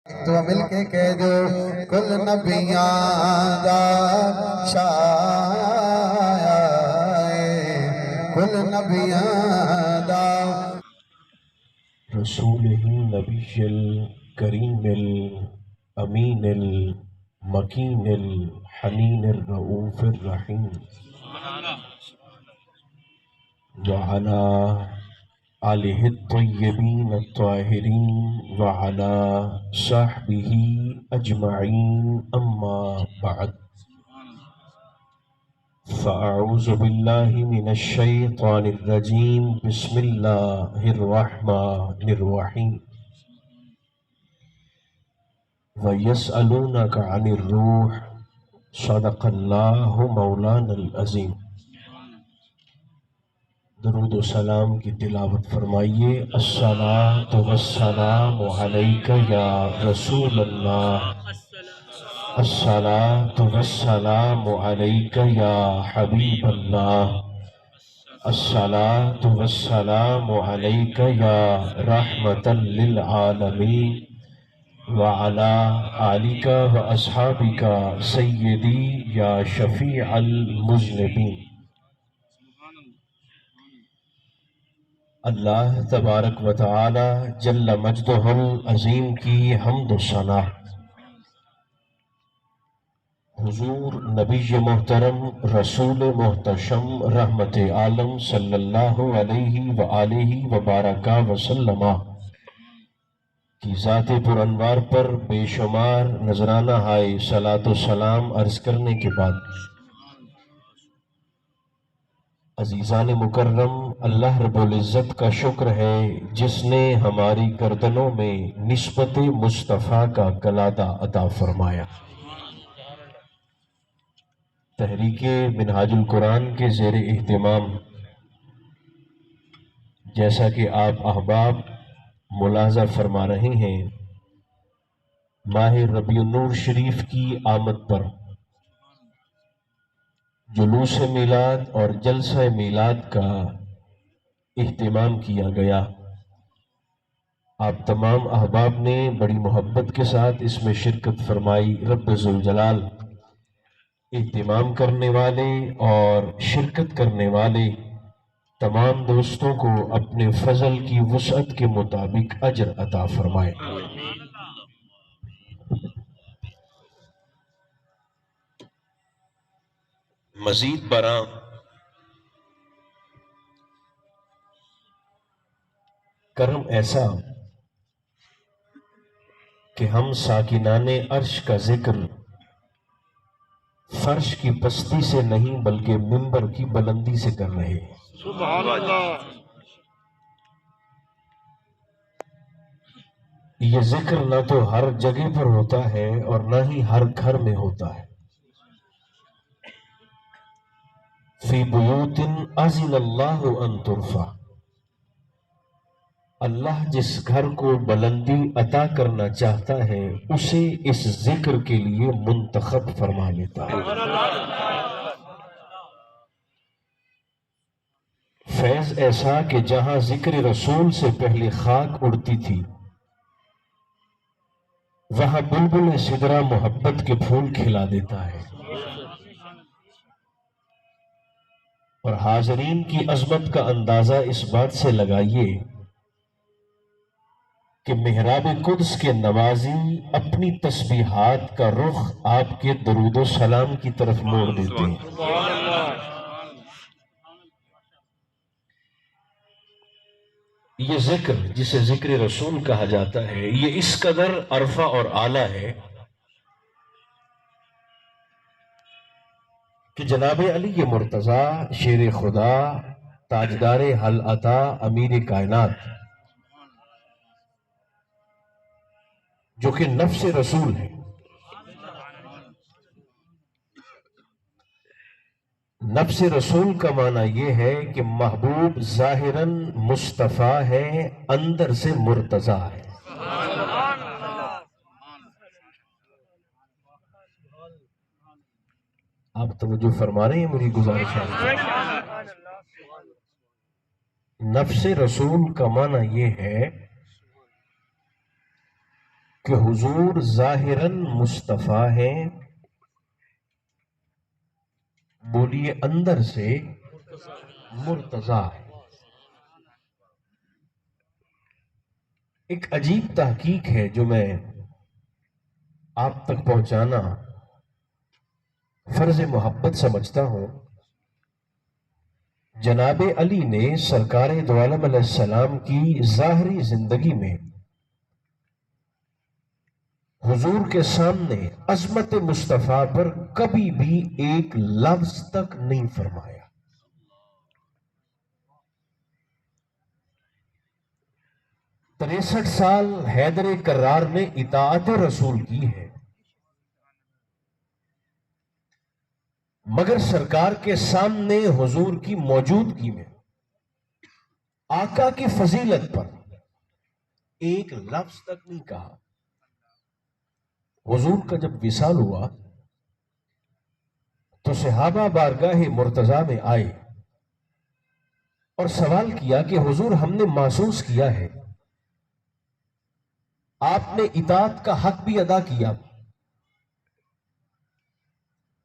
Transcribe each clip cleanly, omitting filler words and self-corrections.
تو مل کے کہہ دو کل نبیاں دا شائع کل نبیاں دا رسولہ النبی الکریم الامین المکین الحنین الرؤوف الرحیم وعلى آلہ الطیبین الطاہرین وعلى صحبہ اجمعین اما بعد فاعوذ باللہ من الشیطان الرجیم بسم اللہ الرحمن الرحیم وَيَسْأَلُونَكَ عَنِ الرُّوحِ صدق اللہ مولانا العظیم۔ درود و سلام کی تلاوت فرمائیے۔ الصلاۃ والسلام علیک یا رسول اللہ، الصلاۃ والسلام علیک یا حبیب اللہ، الصلاۃ والسلام علیک یا رحمۃ للعالمین وعلی آلک و اصحابک سیدی یا شفیع المذنبین۔ اللہ تبارک و تعالی جل مجدہ العظیم کی حمد و ثنا، حضور نبی محترم رسول محتشم رحمت عالم صلی اللہ علیہ وآلہ وبارک وسلم کی ذات پر انوار پر بے شمار نذرانہ ہائے صلاۃ و سلام عرض کرنے کے بعد، عزیزان مکرم، اللہ رب العزت کا شکر ہے جس نے ہماری گردنوں میں نسبت مصطفیٰ کا کلادہ عطا فرمایا۔ تحریک منہاج القرآن کے زیر اہتمام جیسا کہ آپ احباب ملاحظہ فرما رہے ہیں، ماہ ربیع النور شریف کی آمد پر جلوس میلاد اور جلسہ میلاد کا اہتمام کیا گیا۔ آپ تمام احباب نے بڑی محبت کے ساتھ اس میں شرکت فرمائی۔ رب ذوالجلال اہتمام کرنے والے اور شرکت کرنے والے تمام دوستوں کو اپنے فضل کی وسعت کے مطابق اجر عطا فرمائے۔ مزید برآں کرم ایسا کہ ہم ساکنان عرش کا ذکر فرش کی پستی سے نہیں بلکہ منبر کی بلندی سے کر رہے ہیں۔ سبحان اللہ۔ یہ ذکر نہ تو ہر جگہ پر ہوتا ہے اور نہ ہی ہر گھر میں ہوتا ہے۔ فی بیوت اذن اللہ ان ترفع، اللہ جس گھر کو بلندی عطا کرنا چاہتا ہے اسے اس ذکر کے لیے منتخب فرما لیتا ہے۔ فیض ایسا کہ جہاں ذکر رسول سے پہلے خاک اڑتی تھی وہاں بلبل سدرا محبت کے پھول کھلا دیتا ہے، اور حاضرین کی عظمت کا اندازہ اس بات سے لگائیے کہ محراب قدس کے نوازی اپنی تسبیحات کا رخ آپ کے درود و سلام کی طرف موڑ دیتے ہیں۔ یہ ذکر جسے ذکر رسول کہا جاتا ہے یہ اس قدر عرفہ اور اعلیٰ ہے کہ جناب علی مرتضیٰ شیر خدا تاجدار حل عطا امیر کائنات جو کہ نفس رسول ہے، نفس رسول کا معنی یہ ہے کہ محبوب ظاہراً مصطفیٰ ہے، اندر سے مرتضیٰ ہے۔ آپ توجہ فرما رہے ہیں میری گزارش ہے؟ نفس رسول کا معنی یہ ہے کہ حضور ظاہراً مصطفیٰ ہیں، بولیے اندر سے مرتضیٰ ہے۔ ایک عجیب تحقیق ہے جو میں آپ تک پہنچانا فرض محبت سمجھتا ہوں۔ جناب علی نے سرکار دو عالم علیہ السلام کی ظاہری زندگی میں حضور کے سامنے عظمت مصطفیٰ پر کبھی بھی ایک لفظ تک نہیں فرمایا۔ 63 سال حیدر کرار نے اطاعت رسول کی ہے، مگر سرکار کے سامنے حضور کی موجودگی میں آقا کی فضیلت پر ایک لفظ تک نہیں کہا۔ حضور کا جب وصال ہوا تو صحابہ بارگاہ مرتضیٰ میں آئے اور سوال کیا کہ حضور ہم نے محسوس کیا ہے آپ نے اطاعت کا حق بھی ادا کیا،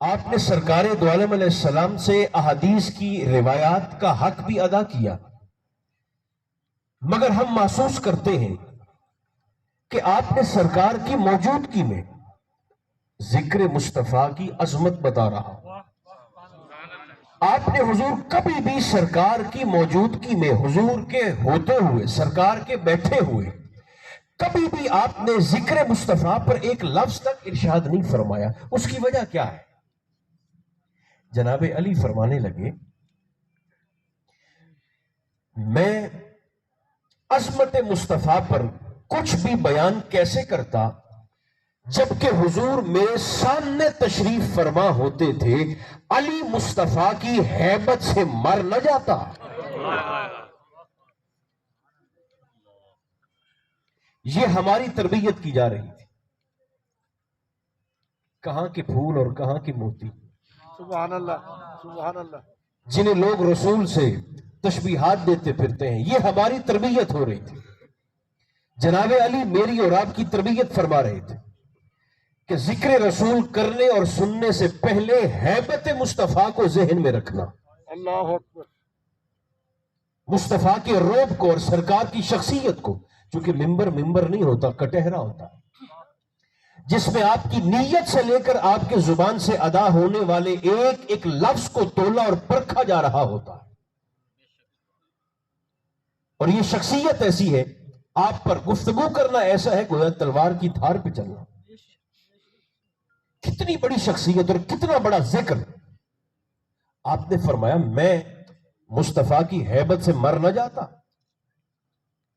آپ نے سرکار دو عالم علیہ السلام سے احادیث کی روایات کا حق بھی ادا کیا، مگر ہم محسوس کرتے ہیں کہ آپ نے سرکار کی موجودگی میں ذکر مصطفیٰ کی عظمت بتا رہا۔ آپ نے حضور کبھی بھی سرکار کی موجودگی میں، حضور کے ہوتے ہوئے، سرکار کے بیٹھے ہوئے، کبھی بھی آپ نے ذکر مصطفیٰ پر ایک لفظ تک ارشاد نہیں فرمایا۔ اس کی وجہ کیا ہے؟ جناب علی فرمانے لگے، میں عظمت مصطفیٰ پر کچھ بھی بیان کیسے کرتا جبکہ حضور میرے سامنے تشریف فرما ہوتے تھے، علی مصطفیٰ کی ہیبت سے مر نہ جاتا۔ یہ ہماری تربیت کی جا رہی تھی، کہاں کے پھول اور کہاں کے موتی، سبحان اللہ سبحان اللہ، جنہیں لوگ رسول سے تشبیہات دیتے پھرتے ہیں، یہ ہماری تربیت ہو رہی تھی۔ جناب علی میری اور آپ کی تربیت فرما رہے تھے کہ ذکر رسول کرنے اور سننے سے پہلے ہیبت مصطفیٰ کو ذہن میں رکھنا، اللہ اکبر، مصطفیٰ کے روب کو اور سرکار کی شخصیت کو، چونکہ ممبر نہیں ہوتا، کٹہرا ہوتا ہے، جس میں آپ کی نیت سے لے کر آپ کے زبان سے ادا ہونے والے ایک ایک لفظ کو تولا اور پرکھا جا رہا ہوتا ہے۔ اور یہ شخصیت ایسی ہے، آپ پر گفتگو کرنا ایسا ہے گویا تلوار کی دھار پہ چلنا۔ کتنی بڑی شخصیت اور کتنا بڑا ذکر۔ آپ نے فرمایا میں مصطفیٰ کی ہیبت سے مر نہ جاتا۔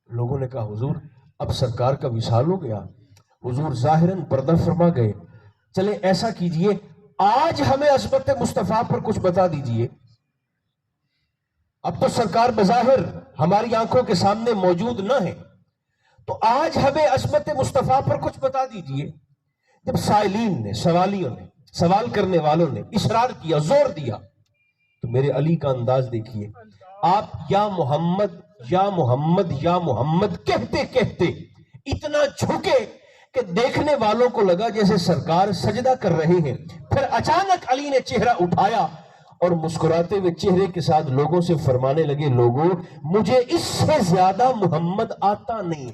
لوگوں نے کہا حضور اب سرکار کا وصال ہو گیا، حضور ظاہراً پردہ فرما گئے، چلیں ایسا کیجئے آج ہمیں عظمت مصطفیٰ پر کچھ بتا دیجئے۔ اب تو سرکار بظاہر ہماری آنکھوں کے سامنے موجود نہ ہے، تو آج ہمیں عظمت مصطفیٰ پر کچھ بتا دیجئے۔ جب سائلین نے، سوالیوں نے، سوال کرنے والوں نے اصرار کیا، زور دیا، تو میرے علی کا انداز دیکھیے، آپ یا محمد یا محمد یا محمد کہتے کہتے اتنا جھکے کہ دیکھنے والوں کو لگا جیسے سرکار سجدہ کر رہے ہیں۔ پھر اچانک علی نے چہرہ اٹھایا اور مسکراتے ہوئے چہرے کے ساتھ لوگوں سے فرمانے لگے، لوگوں مجھے اس سے زیادہ محمد آتا نہیں۔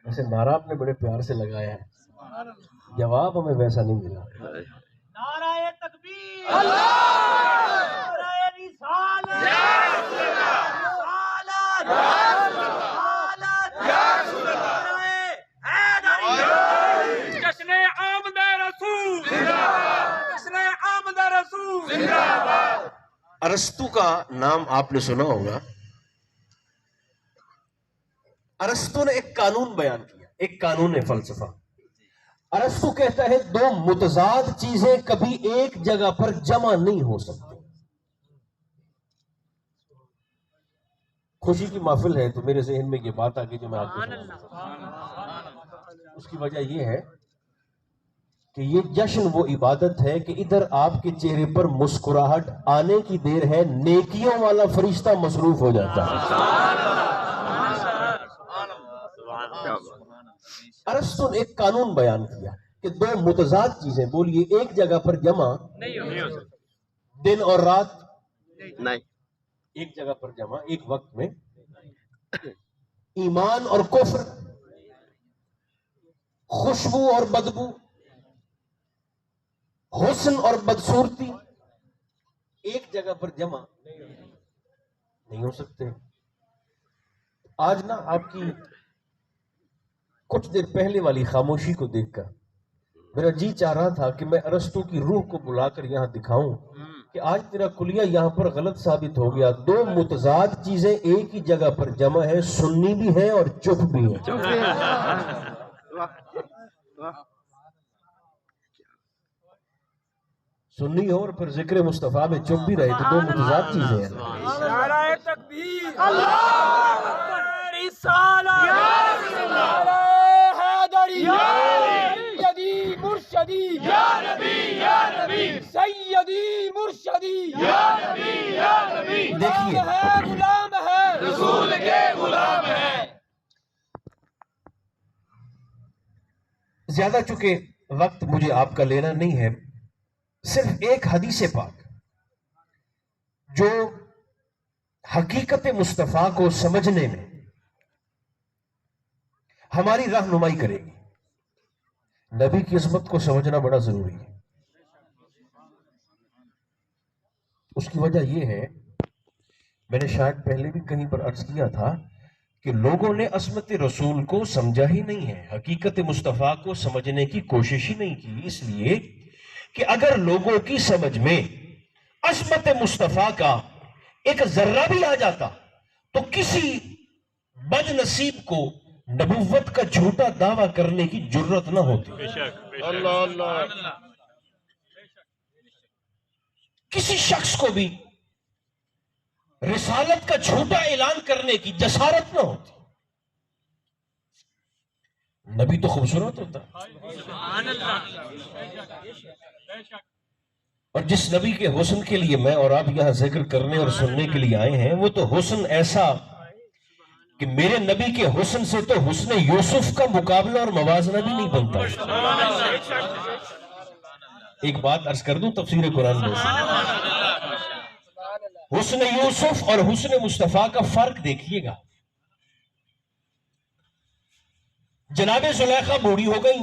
ویسے نعرہ آپ نے بڑے پیار سے لگایا ہے، جواب ہمیں ویسا نہیں ملا۔ نعرہ تکبیر، نعرہ رسالت، جشن آمد رسول، جشن آمد رسول۔ ارسطو کا نام آپ نے سنا ہوگا۔ ارسطو نے ایک قانون بیان کیا، ایک قانون فلسفہ۔ ارسطو کہتا ہے دو متضاد چیزیں کبھی ایک جگہ پر جمع نہیں ہو سکتی۔ خوشی کی محفل ہے تو میرے ذہن میں یہ بات آ گئی جو میں آپ کو سنا۔ اس کی وجہ یہ ہے کہ یہ جشن وہ عبادت ہے کہ ادھر آپ کے چہرے پر مسکراہٹ آنے کی دیر ہے، نیکیوں والا فرشتہ مصروف ہو جاتا ہے۔ ارسطو نے ایک قانون بیان کیا کہ دو متضاد چیزیں بولیے ایک جگہ پر جمع نہیں ہو سکتی، دن اور رات نہیں، ایک جگہ پر جمع ایک وقت میں، ایمان اور کفر، خوشبو اور بدبو، حسن اور بدصورتی ایک جگہ پر جمع نہیں ہو سکتے۔ آج نا آپ کی کچھ دیر پہلے والی خاموشی کو دیکھ کر میرا جی چاہ رہا تھا کہ میں ارسطو کی روح کو بلا کر یہاں دکھاؤں کہ آج تیرا کلیہ یہاں پر غلط ثابت ہو گیا، دو متضاد چیزیں ایک ہی جگہ پر جمع ہے، سنی بھی ہے اور چپ بھی ہے۔ سنی ہو اور پھر ذکر مصطفیٰ میں چپ بھی رہے تو دو متضاد چیزیں ہیں۔ نعرہ تکبیر، اللہ اکبر، رسالت، نعرہ حیدری، سیدی مرشدی، یا نبی یا نبی، سیدی مرشدی، یا نبی یا نبی، دیکھیے غلام ہے رسول کے غلام ہے۔ زیادہ چونکہ وقت مجھے آپ کا لینا نہیں ہے، صرف ایک حدیث پاک جو حقیقت مصطفیٰ کو سمجھنے میں ہماری رہنمائی کرے گی۔ نبی کی عظمت کو سمجھنا بڑا ضروری ہے۔ اس کی وجہ یہ ہے، میں نے شاید پہلے بھی کہیں پر عرض کیا تھا کہ لوگوں نے عظمت رسول کو سمجھا ہی نہیں ہے، حقیقت مصطفیٰ کو سمجھنے کی کوشش ہی نہیں کی، اس لیے کہ اگر لوگوں کی سمجھ میں عظمت مصطفیٰ کا ایک ذرہ بھی آ جاتا تو کسی بد نصیب کو نبوت کا جھوٹا دعویٰ کرنے کی جرت نہ ہوتی۔ کسی شخص کو بھی رسالت کا جھوٹا اعلان کرنے کی جسارت نہ ہوتی۔ نبی تو خوبصورت ہوتا اور جس نبی کے حسن کے لیے میں اور آپ یہاں ذکر کرنے اور سننے کے لیے آئے ہیں وہ تو حسن ایسا کہ میرے نبی کے حسن سے تو حسن یوسف کا مقابلہ اور موازنہ بھی نہیں بنتا۔ ایک بات عرض کر دوں تفسیر قرآن میں سے، حسن یوسف اور حسن مصطفیٰ کا فرق دیکھیے گا۔ جناب زلیخا بوڑھی ہو گئی،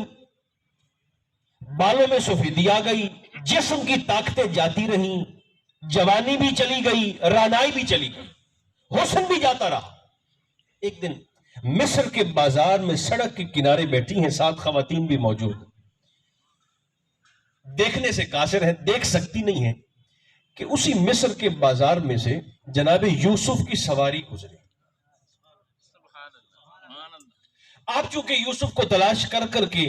بالوں میں سفیدی آ گئی، جسم کی طاقتیں جاتی رہیں، جوانی بھی چلی گئی، رانائی بھی چلی گئی، حسن بھی جاتا رہا۔ ایک دن مصر کے بازار میں سڑک کے کنارے بیٹھی ہیں 7 خواتین بھی موجود، دیکھنے سے قاصر ہیں، دیکھ سکتی نہیں ہیں کہ اسی مصر کے بازار میں سے جناب یوسف کی سواری گزری۔ آپ چونکہ یوسف کو تلاش کر کر کے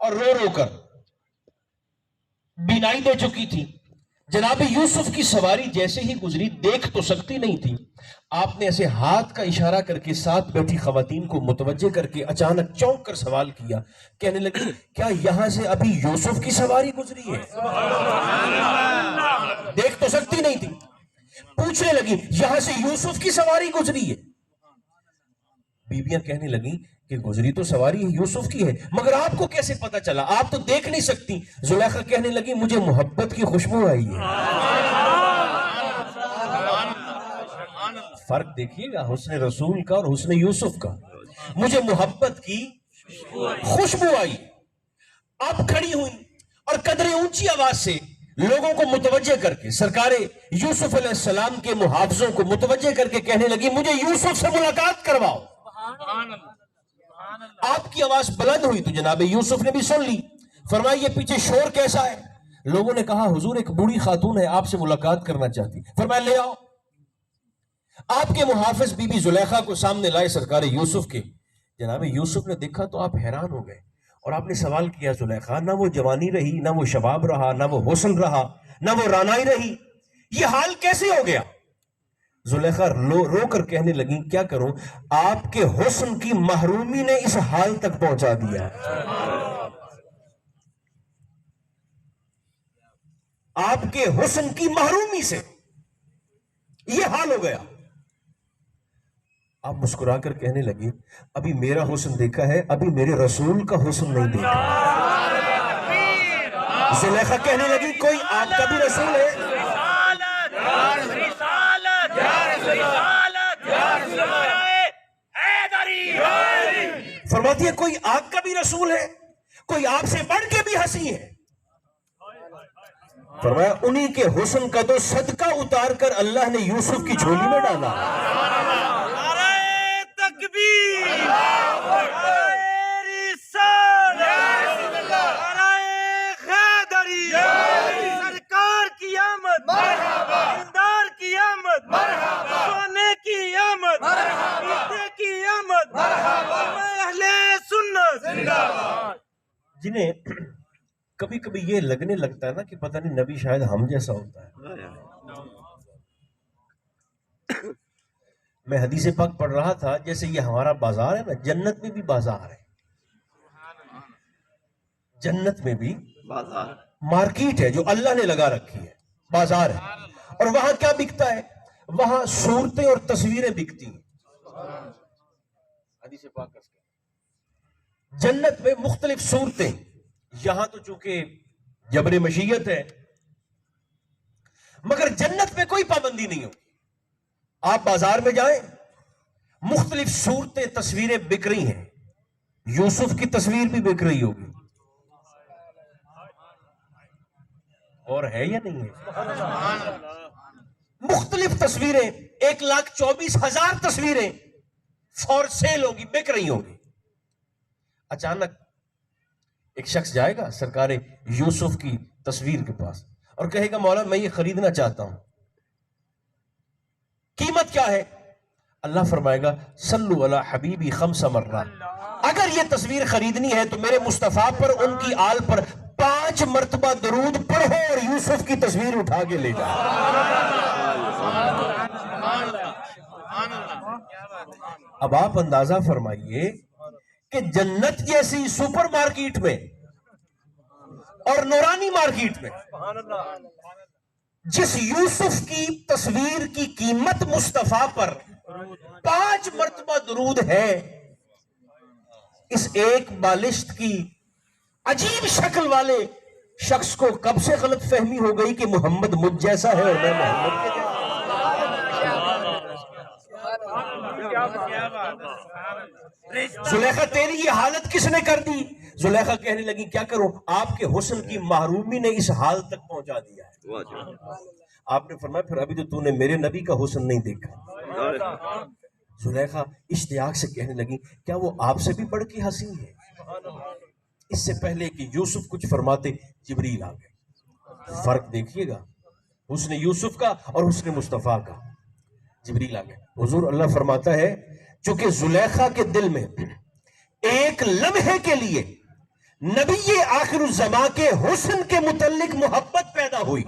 اور رو رو کر بینائی دے چکی تھی، جناب یوسف کی سواری جیسے ہی گزری دیکھ تو سکتی نہیں تھی، آپ نے ایسے ہاتھ کا اشارہ کر کے ساتھ بیٹھی خواتین کو متوجہ کر کے اچانک چونک کر سوال کیا، کہنے لگی کیا یہاں سے ابھی یوسف کی سواری گزری ہے؟ دیکھ تو سکتی نہیں تھی، پوچھنے لگی یہاں سے یوسف کی سواری گزری ہے؟ بیویاں کہنے لگیں کہ گزری تو سواری یوسف کی ہے، مگر آپ کو کیسے پتا چلا؟ آپ تو دیکھ نہیں سکتی۔ زلیخا کہنے لگی مجھے محبت کی خوشبو آئی ہے۔ فرق دیکھیے گا حسن رسول کا اور حسن یوسف کا۔ مجھے محبت کی خوشبو آئی، آپ کھڑی ہوئی اور قدرے اونچی آواز سے لوگوں کو متوجہ کر کے سرکار یوسف علیہ السلام کے محافظوں کو متوجہ کر کے کہنے لگی مجھے یوسف سے ملاقات کرواؤ۔ آپ کی آواز بلند ہوئی تو جناب یوسف نے بھی سن لی، فرمایا یہ پیچھے شور کیسا ہے؟ لوگوں نے کہا حضور ایک بوڑھی خاتون ہے آپ سے ملاقات کرنا چاہتی۔ فرمایا لے آؤ۔ آپ کے محافظ بی بی زلیخا کو سامنے لائے سرکار یوسف کے۔ جناب یوسف نے دیکھا تو آپ حیران ہو گئے اور آپ نے سوال کیا زلیخا نہ وہ جوانی رہی، نہ وہ شباب رہا، نہ وہ حسن رہا، نہ وہ رانائی رہی، یہ حال کیسے ہو گیا؟ زلیخا رو کر کہنے لگی کیا کروں، آپ کے حسن کی محرومی نے اس حال تک پہنچا دیا۔ آپ کے حسن کی محرومی سے یہ حال ہو گیا. آپ مسکرا کر کہنے لگی ابھی میرا حسن دیکھا ہے, ابھی میرے رسول کا حسن نہیں دیکھا. زلیخا کہنے لگی کوئی آپ کا بھی رسول ہے؟ فرماتی ہے کوئی آپ کا بھی رسول ہے, کوئی آپ سے بڑھ کے بھی ہنسی ہے. فرمایا انہی کے حسن کا تو صدقہ اتار کر اللہ نے یوسف کی جھولی میں ڈالا. سرکار کی آمد، دار کی آمد، سونے کی آمد، پیتے کی آمد، اہل سنت. جنہیں کبھی کبھی یہ لگنے لگتا ہے نا کہ پتہ نہیں نبی شاید ہم جیسا ہوتا ہے. میں حدیث پاک پڑھ رہا تھا جیسے یہ ہمارا بازار ہے نا, جنت میں بھی بازار ہے, جنت میں بھی مارکیٹ ہے جو اللہ نے لگا رکھی ہے, بازار ہے. اور وہاں کیا بکتا ہے؟ وہاں صورتیں اور تصویریں بکتی ہیں. حدیث پاک جنت میں مختلف صورتیں. یہاں تو چونکہ جبر مشیت ہے, مگر جنت میں کوئی پابندی نہیں ہوگی. آپ بازار میں جائیں, مختلف صورتیں تصویریں بک رہی ہیں. یوسف کی تصویر بھی بک رہی ہوگی, اور ہے یا نہیں ہے؟ مختلف تصویریں, 1,24,000 تصویریں فور سیل ہوگی, بک رہی ہوگی. اچانک ایک شخص جائے گا سرکار یوسف کی تصویر کے پاس اور کہے گا مولا میں یہ خریدنا چاہتا ہوں, قیمت کیا ہے؟ اللہ فرمائے گا صلو علی حبیبی 5 مرات. اگر یہ تصویر خریدنی ہے تو میرے مصطفیٰ پر, ان کی آل پر 5 مرتبہ درود پڑھو اور یوسف کی تصویر اٹھا کے لے جاؤ. اب آپ اندازہ فرمائیے کہ جنت جیسی سپر مارکیٹ میں اور نورانی مارکیٹ میں جس یوسف کی تصویر کی قیمت مصطفیٰ پر 5 مرتبہ درود ہے, اس ایک بالشت کی عجیب شکل والے شخص کو کب سے غلط فہمی ہو گئی کہ محمد مجھ جیسا ہے اور میں محمد کے جیسا. زلیخا تیری یہ حالت کس نے کر دی؟ زلیخا کہنے لگی کیا کروں, آپ کے حسن کی محرومی نے اس حال تک پہنچا دیا ہے. آپ نے فرمایا پھر ابھی تو نے میرے نبی کا حسن نہیں دیکھا. زلیخا اشتیاق سے کہنے لگی کیا وہ آپ سے بھی بڑھ کے حسین ہے؟ اس سے پہلے کہ یوسف کچھ فرماتے جبریل آ گئے. فرق دیکھیے گا حسن یوسف کا اور حسن مصطفیٰ کا. جبریل آ گئے. حضور اللہ فرماتا ہے چونکہ زلیخا کے دل میں ایک لمحے کے لیے نبی آخر الزمان کے حسن کے متعلق محبت پیدا ہوئی,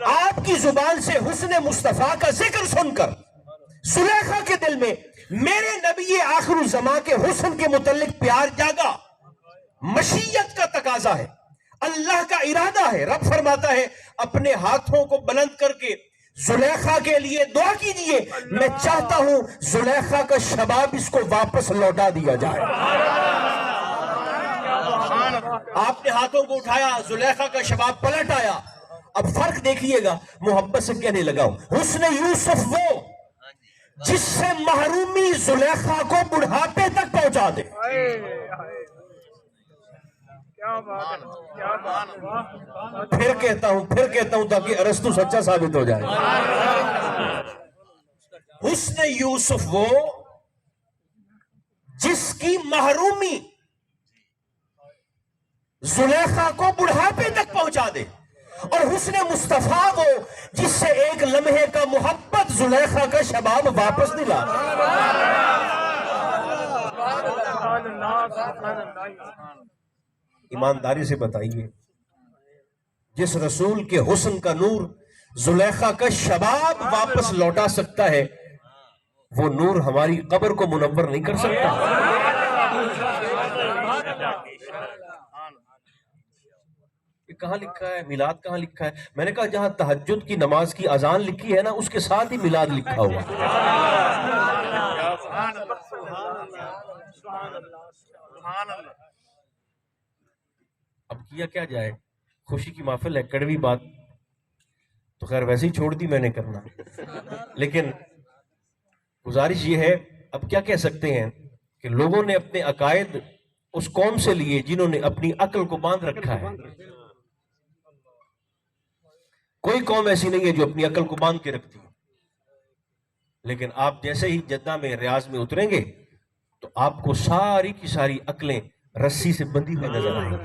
آپ کی زبان سے حسن مصطفیٰ کا ذکر سن کر زلیخا کے دل میں میرے نبی آخر الزمان کے حسن کے متعلق پیار جاگا. مشیت کا تقاضا ہے, اللہ کا ارادہ ہے. رب فرماتا ہے اپنے ہاتھوں کو بلند کر کے زلیخا کے لیے دعا کیجئے, میں چاہتا ہوں زلیخا کا شباب اس کو واپس لوٹا دیا جائے. آپ نے ہاتھوں کو اٹھایا, زلیخا کا شباب پلٹ آیا. اب فرق دیکھیے گا, محبت سے کہنے لگا حسن یوسف وہ جس سے محرومی زلیخا کو بڑھاپے تک پہنچا دے. پھر کہتا ہوں تاکہ ارسطو سچا ثابت ہو جائے. حسن یوسف وہ جس کی محرومی زلیخا کو بڑھاپے تک پہنچا دے, اور حسن مصطفیٰ وہ جس سے ایک لمحے کا محبت زلیخا کا شباب واپس دلا. ایمانداری سے بتائیے جس رسول کے حسن کا نور زلیخا کا شباب واپس لوٹا سکتا ہے, وہ نور ہماری قبر کو منور نہیں کر سکتا. کہاں لکھا ہے میلاد کہاں لکھا ہے؟ میں نے کہا جہاں تہجد کی نماز کی اذان لکھی ہے نا اس کے ساتھ ہی میلاد لکھا ہوا ہے۔ اب کیا کیا جائے، خوشی کی محفل ہے، کڑوی بات تو خیر ویسے ہی چھوڑ دی میں نے کرنا، لیکن گزارش یہ ہے، اب کیا کہہ سکتے ہیں کہ لوگوں نے اپنے عقائد اس قوم سے لیے جنہوں نے اپنی عقل کو باندھ رکھا ہے۔ کوئی قوم ایسی نہیں ہے جو اپنی عقل کو باندھ کے رکھتی ہے، لیکن آپ جیسے ہی جدہ میں ریاض میں اتریں گے تو آپ کو ساری کی ساری عقلیں رسی سے بندھی ہوئی نظر آئیں گی۔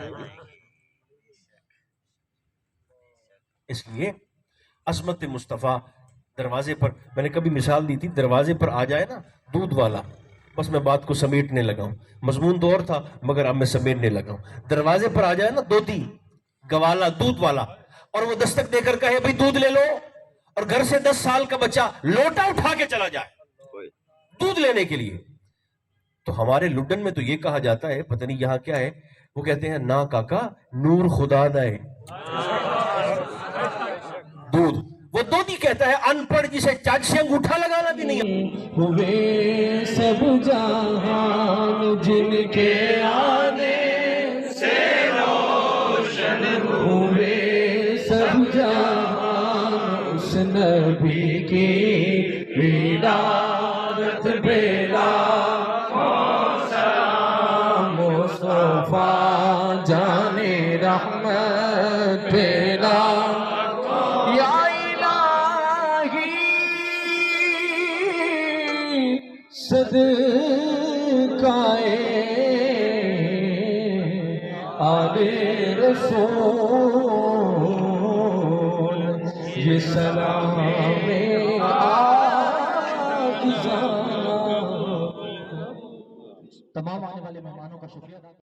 اس لیے عظمت مصطفیٰ دروازے پر، میں نے کبھی مثال دی تھی، دروازے پر آ جائے نا دودھ والا، بس میں بات کو سمیٹنے لگا ہوں، مضمون تو اور تھا مگر اب میں سمیٹنے لگا ہوں۔ دروازے پر آ جائے نا دودھی گوالا، دودھ والا، اور وہ دستک دے کر کہے بھئی دودھ لے لو، اور گھر سے 10 سال کا بچہ لوٹا اٹھا کے چلا جائے دودھ لینے کے لیے، تو ہمارے لڈن میں تو یہ کہا جاتا ہے، پتہ نہیں یہاں کیا ہے، وہ کہتے ہیں نا کاکا نور خدا دائے دودھ، وہ دودھی کہتا ہے ان پڑھ جسے چاچ سے انگوٹھا لگانا بھی نہیں ہوئے سب جہان جن کے آنے سے روشن ہوئے سب جہان اس نبی کی ولادت بیلا مصطفیٰ جان رحمت بیلا یا الہی صدقہ آل رسول یہ سلام تمام آنے والے مہمانوں کا شکریہ ادا